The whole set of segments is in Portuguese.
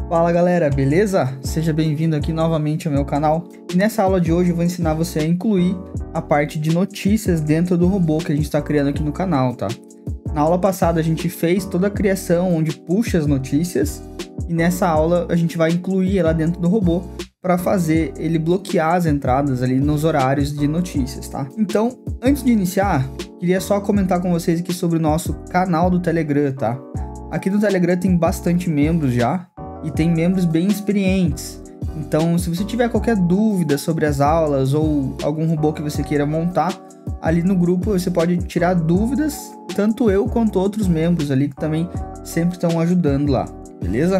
Fala galera, beleza? Seja bem-vindo aqui novamente ao meu canal. E nessa aula de hoje eu vou ensinar você a incluir a parte de notícias dentro do robô que a gente está criando aqui no canal, tá? Na aula passada a gente fez toda a criação onde puxa as notícias e nessa aula a gente vai incluir ela dentro do robô para fazer ele bloquear as entradas ali nos horários de notícias, tá? Então, antes de iniciar, queria só comentar com vocês aqui sobre o nosso canal do Telegram, tá? Aqui no Telegram tem bastante membros já e tem membros bem experientes. Então, se você tiver qualquer dúvida sobre as aulas ou algum robô que você queira montar, ali no grupo você pode tirar dúvidas, tanto eu quanto outros membros ali que também sempre estão ajudando lá, beleza?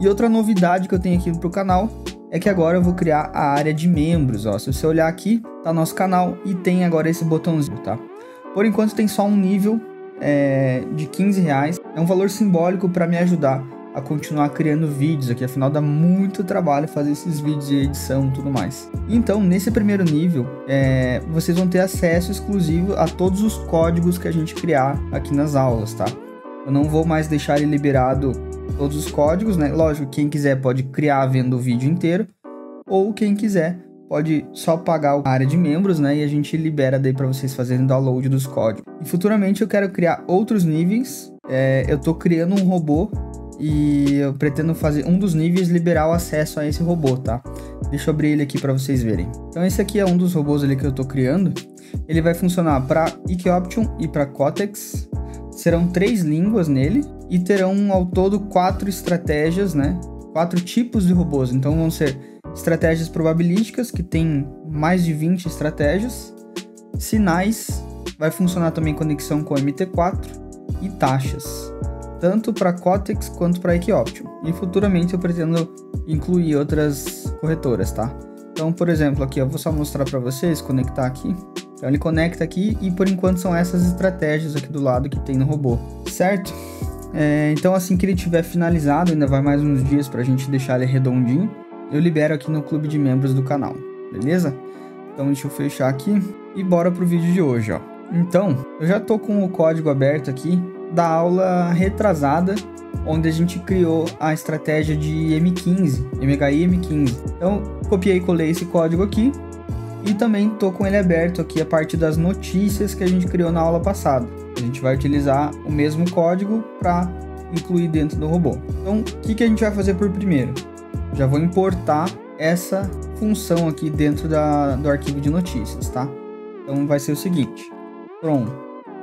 E outra novidade que eu tenho aqui pro canal é que agora eu vou criar a área de membros, ó. Se você olhar aqui, tá nosso canal e tem agora esse botãozinho, tá? Por enquanto tem só um nível de R$15, é um valor simbólico para me ajudar a continuar criando vídeos aqui, afinal dá muito trabalho fazer esses vídeos de edição e tudo mais. Então, nesse primeiro nível, vocês vão ter acesso exclusivo a todos os códigos que a gente criar aqui nas aulas, tá? Eu não vou mais deixar ele liberado todos os códigos, né? Lógico, quem quiser pode criar vendo o vídeo inteiro, ou quem quiser pode só pagar a área de membros, né? E a gente libera daí para vocês fazerem download dos códigos. E futuramente eu quero criar outros níveis. Eu tô criando um robô e eu pretendo fazer um dos níveis liberar o acesso a esse robô, tá? Deixa eu abrir ele aqui para vocês verem. Então esse aqui é um dos robôs ali que eu tô criando. Ele vai funcionar para IK Option e para Cortex. Serão 3 línguas nele e terão ao todo 4 estratégias, né? 4 tipos de robôs. Então vão ser estratégias probabilísticas, que tem mais de 20 estratégias. Sinais, vai funcionar também conexão com MT4 e taxas, tanto para Cortex quanto para IK Option. E futuramente eu pretendo incluir outras corretoras, tá? Então, por exemplo, aqui eu vou só mostrar para vocês, conectar aqui. Então ele conecta aqui e por enquanto são essas estratégias aqui do lado que tem no robô, certo? Então assim que ele tiver finalizado, ainda vai mais uns dias pra gente deixar ele redondinho, eu libero aqui no clube de membros do canal, beleza? Então deixa eu fechar aqui e bora pro vídeo de hoje, ó. Então, eu já tô com o código aberto aqui da aula retrasada, onde a gente criou a estratégia de M15, MHI M15. Então, copiei e colei esse código aqui e também tô com ele aberto aqui a parte das notícias que a gente criou na aula passada. A gente vai utilizar o mesmo código para incluir dentro do robô. Então, o que a gente vai fazer por primeiro? Já vou importar essa função aqui dentro do arquivo de notícias, tá? Então vai ser o seguinte: from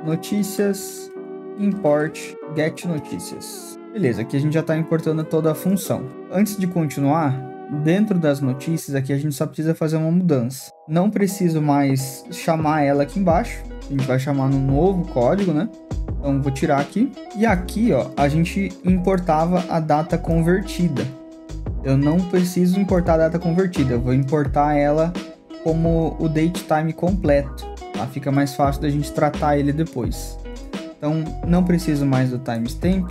notícias import get notícias. Beleza, aqui a gente já está importando toda a função. Antes de continuar, dentro das notícias aqui a gente só precisa fazer uma mudança. Não preciso mais chamar ela aqui embaixo. A gente vai chamar no novo código, né? Então vou tirar aqui. E aqui, ó, a gente importava a data convertida. Eu não preciso importar a data convertida. Eu vou importar ela como o datetime completo, tá? Fica mais fácil da gente tratar ele depois. Então não preciso mais do timestamp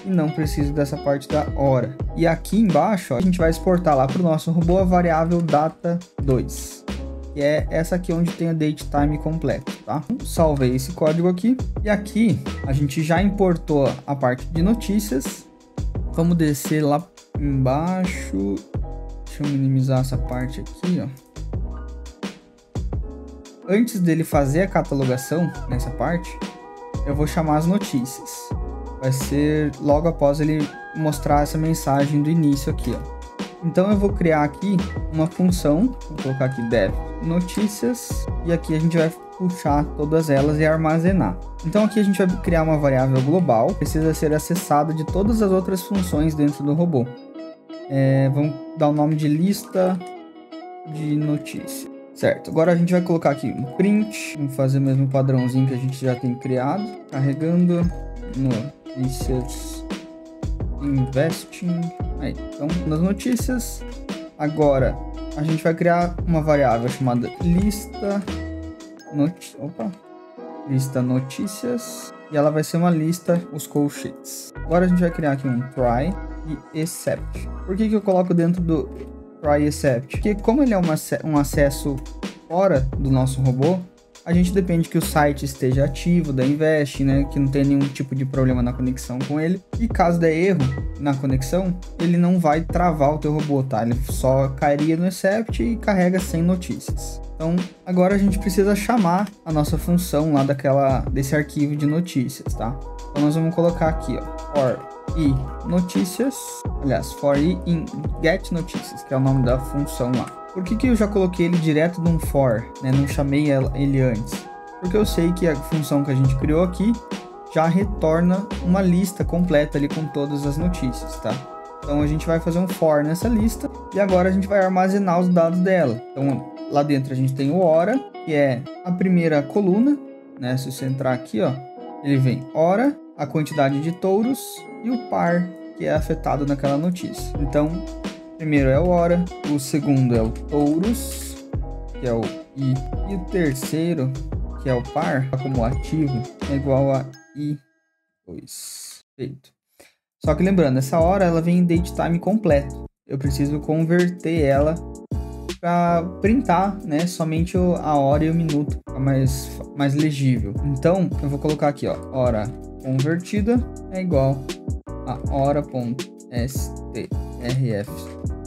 e não preciso dessa parte da hora. E aqui embaixo, ó, a gente vai exportar lá para o nosso robô a variável data2, que é essa aqui onde tem o datetime completo, tá? Salvei esse código aqui e aqui a gente já importou a parte de notícias. Vamos descer lá embaixo. Deixa eu minimizar essa parte aqui, ó. Antes dele fazer a catalogação nessa parte, eu vou chamar as notícias. Vai ser logo após ele mostrar essa mensagem do início aqui, ó. Então eu vou criar aqui uma função, vou colocar aqui dev notícias, e aqui a gente vai puxar todas elas e armazenar. Então aqui a gente vai criar uma variável global, precisa ser acessada de todas as outras funções dentro do robô. Vamos dar o nome de lista de notícias. Certo, agora a gente vai colocar aqui um print, vamos fazer o mesmo padrãozinho que a gente já tem criado, carregando notícias investing. Aí, então nas notícias, agora a gente vai criar uma variável chamada lista notícias e ela vai ser uma lista, os call sheets. Agora a gente vai criar aqui um try e except. Por que eu coloco dentro do try except? Porque como ele é um acesso fora do nosso robô, A gente depende que o site esteja ativo da Invest, né? Que não tenha nenhum tipo de problema na conexão com ele. E caso der erro na conexão, ele não vai travar o teu robô, tá? Ele só cairia no Accept e carrega sem notícias. Então, agora a gente precisa chamar a nossa função lá desse arquivo de notícias, tá? Então, nós vamos colocar aqui, ó, for i notícias, aliás, for i in get notícias, que é o nome da função lá. Por que eu já coloquei ele direto de um for, né? Não chamei ele antes? Porque eu sei que a função que a gente criou aqui já retorna uma lista completa ali com todas as notícias, tá? Então, a gente vai fazer um for nessa lista e agora a gente vai armazenar os dados dela. Então, lá dentro a gente tem o hora, que é a primeira coluna, né? Se você entrar aqui, ó, ele vem hora, a quantidade de touros e o par que é afetado naquela notícia. Então, primeiro é o hora, o segundo é o touros, que é o i, e o terceiro, que é o par acumulativo, é igual a i2. Feito. Só que lembrando, essa hora ela vem em datetime completo. Eu preciso converter ela para printar, né, somente a hora e o minuto, fica mais legível. Então, eu vou colocar aqui, ó, hora convertida é igual a hora.strf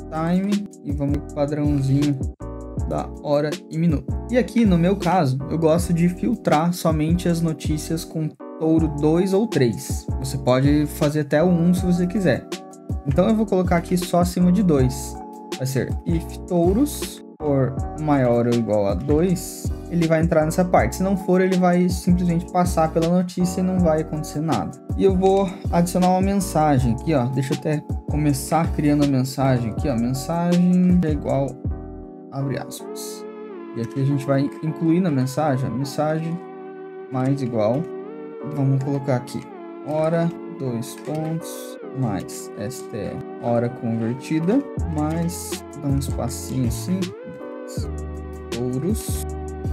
time e vamos pro padrãozinho da hora e minuto. E aqui, no meu caso, eu gosto de filtrar somente as notícias com touro 2 ou 3. Você pode fazer até o 1 se você quiser. Então, eu vou colocar aqui só acima de 2. Vai ser if touros for maior ou igual a 2, ele vai entrar nessa parte. Se não for, ele vai simplesmente passar pela notícia e não vai acontecer nada. E eu vou adicionar uma mensagem aqui, ó. Deixa eu até começar criando a mensagem aqui, ó. Mensagem é igual, abre aspas. E aqui a gente vai incluir na mensagem mais igual. Vamos colocar aqui hora, 2 pontos, mais STR, hora convertida, mais, dá um espacinho assim, touros.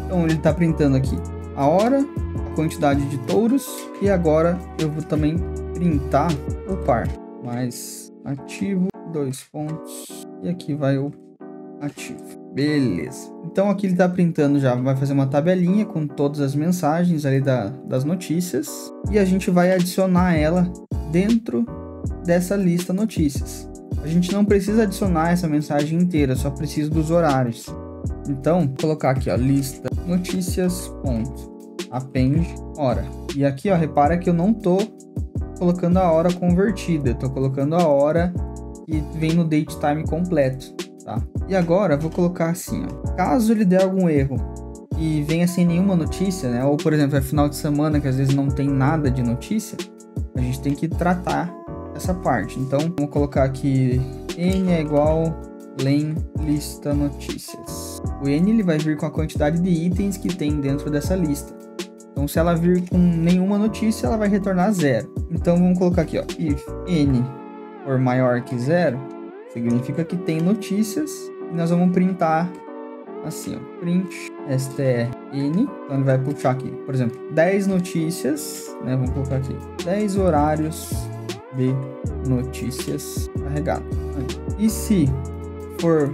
Então ele está printando aqui a hora, a quantidade de touros, e agora eu vou também printar o par, mais ativo, 2 pontos, e aqui vai o ativo. Beleza. Então aqui ele está printando já, vai fazer uma tabelinha com todas as mensagens ali das notícias, e a gente vai adicionar ela dentro dessa lista notícias. A gente não precisa adicionar essa mensagem inteira, só precisa dos horários. Então, vou colocar aqui, ó, lista notícias ponto append hora. E aqui, ó, repara que eu não tô colocando a hora convertida, eu tô colocando a hora que vem no datetime completo, tá? E agora vou colocar assim, ó, caso ele der algum erro e venha sem nenhuma notícia, né? Ou por exemplo, é final de semana que às vezes não tem nada de notícia, a gente tem que tratar essa parte. Então, vamos colocar aqui n é igual len lista notícias. O n ele vai vir com a quantidade de itens que tem dentro dessa lista. Então, se ela vir com nenhuma notícia, ela vai retornar 0. Então, vamos colocar aqui, ó, if n for maior que 0, significa que tem notícias, e nós vamos printar assim, ó, print strn. Então ele vai puxar aqui, por exemplo, 10 notícias, né? Vamos colocar aqui 10 horários de notícias carregado. E se for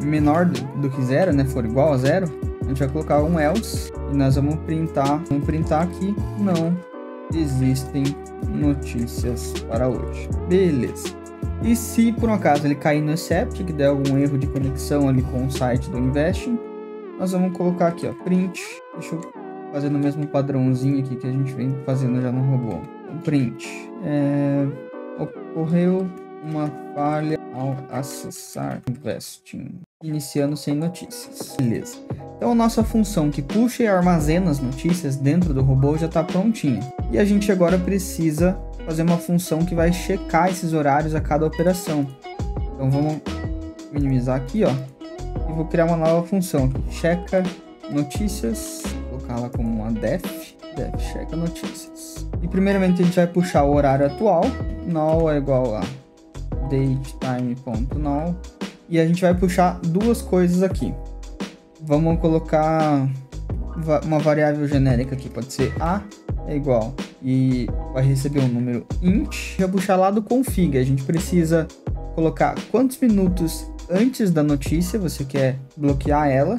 menor do que 0, né? For igual a 0, a gente vai colocar um else e nós vamos printar aqui, não existem notícias para hoje. Beleza. E se por um acaso ele cair no Accept, que der algum erro de conexão ali com o site do Invest, nós vamos colocar aqui, ó, print. Deixa eu fazer no mesmo padrãozinho aqui que a gente vem fazendo já no robô. Então, print. Ocorreu uma falha ao acessar Investing, iniciando sem notícias. Beleza. Então a nossa função que puxa e armazena as notícias dentro do robô já está prontinha. E a gente agora precisa fazer uma função que vai checar esses horários a cada operação. Então vamos minimizar aqui, ó, e vou criar uma nova função aqui. Checa notícias, vou colocar ela como uma def checa notícias. E primeiramente a gente vai puxar o horário atual, null é igual a datetime.null, e a gente vai puxar duas coisas aqui. Vamos colocar uma variável genérica aqui, pode ser a é igual, e vai receber um número int. Já puxar lá do config, a gente precisa colocar quantos minutos antes da notícia você quer bloquear ela,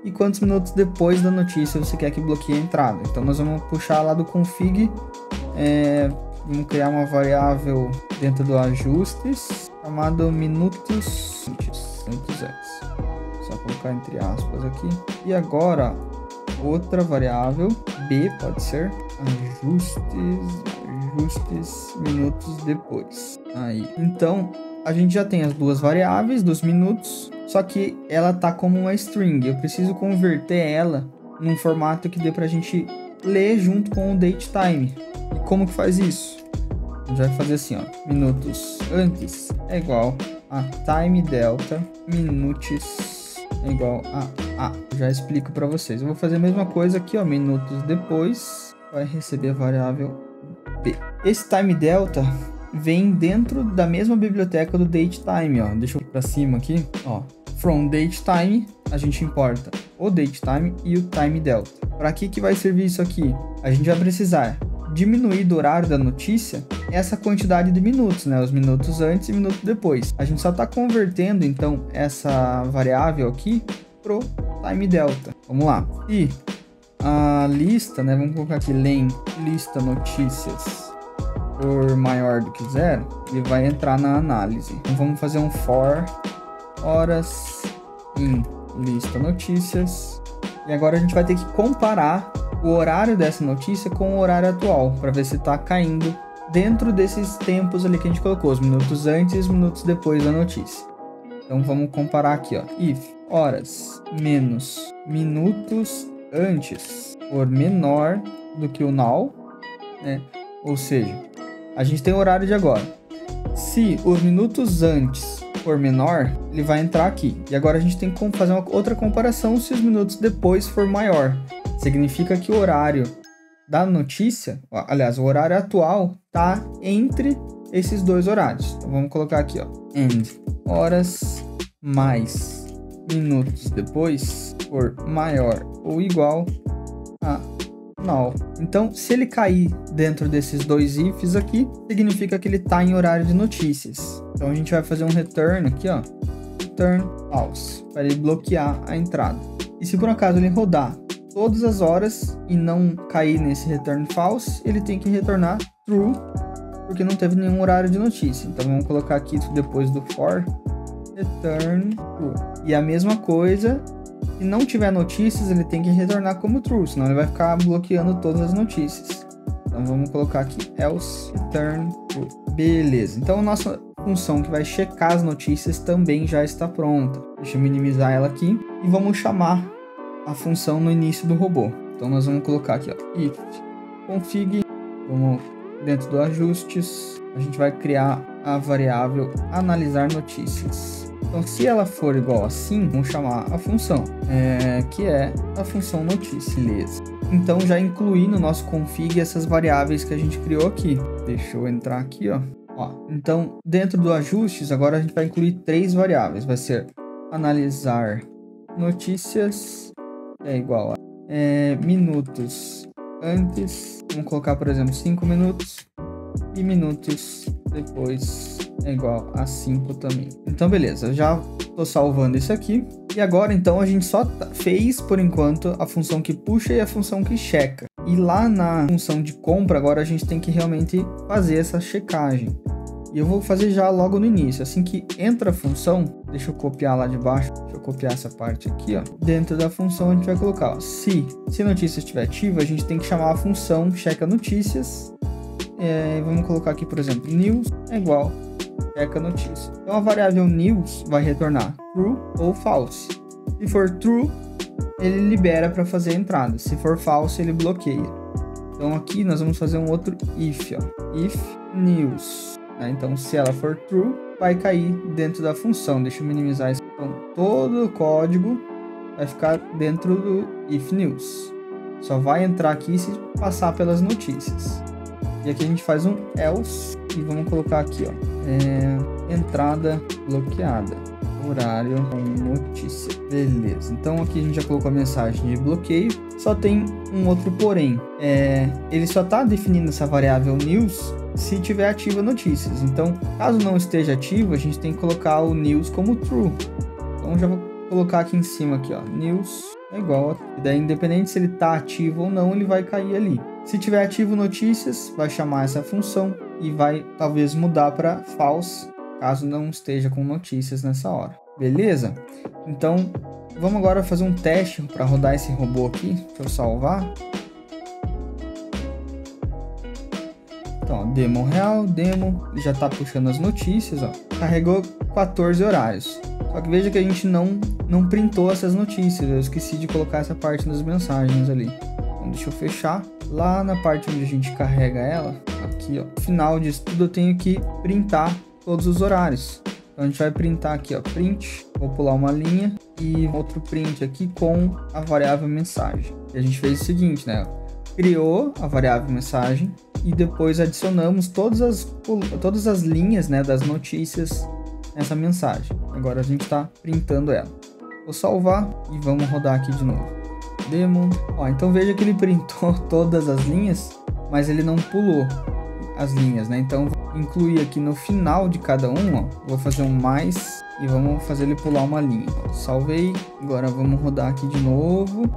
e quantos minutos depois da notícia você quer que bloqueie a entrada. Então nós vamos puxar lá do config, vamos criar uma variável dentro do ajustes chamado minutos antes. Só colocar entre aspas aqui. E agora outra variável b, pode ser ajustes minutos depois. Aí, então a gente já tem as duas variáveis dos minutos, só que ela tá como uma string. Eu preciso converter ela num formato que dê pra gente ler junto com o datetime. E como que faz isso? A gente vai fazer assim, ó, minutos antes é igual a time delta minutes é igual a. Já explico para vocês. Eu vou fazer a mesma coisa aqui, ó, minutos depois vai receber a variável b. Esse time delta vem dentro da mesma biblioteca do datetime, ó. Deixa eu ir para cima aqui, ó. From datetime a gente importa o datetime e o time delta. Para que vai servir isso aqui? A gente vai precisar diminuir do horário da notícia essa quantidade de minutos, né? Os minutos antes e minutos depois. A gente só está convertendo, então, essa variável aqui pro time delta. Vamos lá. E a lista, né? Vamos colocar aqui len lista notícias por maior do que 0. Ele vai entrar na análise. Então, vamos fazer um for horas em lista notícias. E agora a gente vai ter que comparar o horário dessa notícia com o horário atual, para ver se está caindo dentro desses tempos ali que a gente colocou, os minutos antes e os minutos depois da notícia. Então vamos comparar aqui, ó, if horas menos minutos antes for menor do que o now, né? Ou seja, a gente tem o horário de agora. Se os minutos antes for menor, ele vai entrar aqui. E agora a gente tem que fazer uma outra comparação se os minutos depois for maior. Significa que o horário da notícia, aliás, o horário atual tá entre esses dois horários. Então vamos colocar aqui, ó, and horas mais minutos depois for maior ou igual a now. Então, se ele cair dentro desses dois ifs aqui, significa que ele tá em horário de notícias. Então a gente vai fazer um return aqui, ó, return false, para ele bloquear a entrada. E se por acaso ele rodar todas as horas e não cair nesse return false, ele tem que retornar true, porque não teve nenhum horário de notícia. Então vamos colocar aqui depois do for, return true. E a mesma coisa, se não tiver notícias, ele tem que retornar como true, senão ele vai ficar bloqueando todas as notícias. Então vamos colocar aqui else return true. Beleza, então a nossa função que vai checar as notícias também já está pronta. Deixa eu minimizar ela aqui e vamos chamar a função no início do robô. Então nós vamos colocar aqui, ó, if config, vamos dentro do ajustes, a gente vai criar a variável analisar notícias. Então se ela for igual assim, vamos chamar a função, que é a função notícia, beleza. Então já incluí no nosso config essas variáveis que a gente criou aqui. Deixa eu entrar aqui, ó. Então dentro do ajustes, agora a gente vai incluir 3 variáveis, vai ser analisar notícias é igual a minutos antes, vamos colocar por exemplo 5 minutos, e minutos depois é igual a 5 também. Então beleza, já estou salvando isso aqui. E agora então a gente só fez por enquanto a função que puxa e a função que checa. E lá na função de compra agora a gente tem que realmente fazer essa checagem. E eu vou fazer já logo no início. Assim que entra a função, deixa eu copiar lá de baixo. Deixa eu copiar essa parte aqui, ó. Dentro da função a gente vai colocar, ó, se notícia estiver ativa, a gente tem que chamar a função checa notícias. Vamos colocar aqui, por exemplo, news é igual checa notícia. Então a variável news vai retornar true ou false. Se for true, ele libera para fazer a entrada. Se for false, ele bloqueia. Então aqui nós vamos fazer um outro if, ó. If news. Então, se ela for true, vai cair dentro da função. Deixa eu minimizar isso. Então, todo o código vai ficar dentro do if news. Só vai entrar aqui se passar pelas notícias. E aqui a gente faz um else e vamos colocar aqui, ó, entrada bloqueada, horário com notícia. Beleza. Então aqui a gente já colocou a mensagem de bloqueio. Só tem um outro porém. Ele só está definindo essa variável news se tiver ativa notícias. Então, caso não esteja ativo, a gente tem que colocar o news como true. Então já vou colocar aqui em cima aqui, ó, news é igual, e daí independente se ele tá ativo ou não, ele vai cair ali. Se tiver ativo notícias, vai chamar essa função e vai talvez mudar para false, caso não esteja com notícias nessa hora. Beleza? Então, vamos agora fazer um teste para rodar esse robô aqui. Deixa eu salvar. Então, ó, demo real, demo, ele já está puxando as notícias, ó. Carregou 14 horários. Só que veja que a gente não printou essas notícias. Eu esqueci de colocar essa parte nas mensagens ali. Então, deixa eu fechar. Lá na parte onde a gente carrega ela, aqui, ó, no final disso tudo eu tenho que printar todos os horários. Então a gente vai printar aqui, ó, print, vou pular uma linha e outro print aqui com a variável mensagem. E a gente fez o seguinte, né? Criou a variável mensagem e depois adicionamos todas as linhas, né, das notícias nessa mensagem. Agora a gente está printando ela. Vou salvar e vamos rodar aqui de novo. Demo. Ó, então veja que ele printou todas as linhas, mas ele não pulou as linhas, né? Então vou incluir aqui no final de cada um, ó, vou fazer um mais e vamos fazer ele pular uma linha. Salvei. Agora vamos rodar aqui de novo.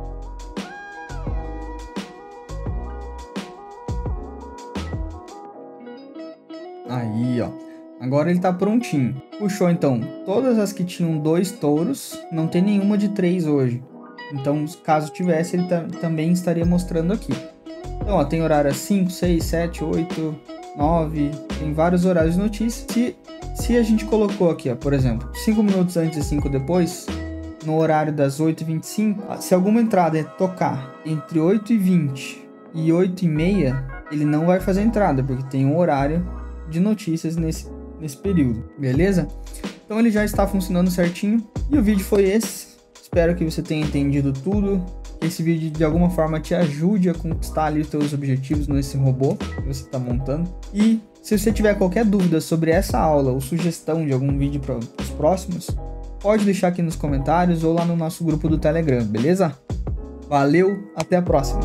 Aí, ó. Agora ele tá prontinho. Puxou então todas as que tinham 2 touros, não tem nenhuma de 3 hoje. Então, caso tivesse, ele também estaria mostrando aqui. Então, ó, tem horário 5, 6, 7, 8, 9, tem vários horários de notícia. Se a gente colocou aqui, ó, por exemplo, 5 minutos antes e 5 depois, no horário das 8h25, se alguma entrada tocar entre 8h20 e 8h30, ele não vai fazer entrada, porque tem um horário de notícias nesse período, beleza? Então ele já está funcionando certinho e o vídeo foi esse. Espero que você tenha entendido tudo, que esse vídeo de alguma forma te ajude a conquistar ali os seus objetivos nesse robô que você está montando. E se você tiver qualquer dúvida sobre essa aula ou sugestão de algum vídeo para os próximos, pode deixar aqui nos comentários ou lá no nosso grupo do Telegram, beleza? Valeu, até a próxima!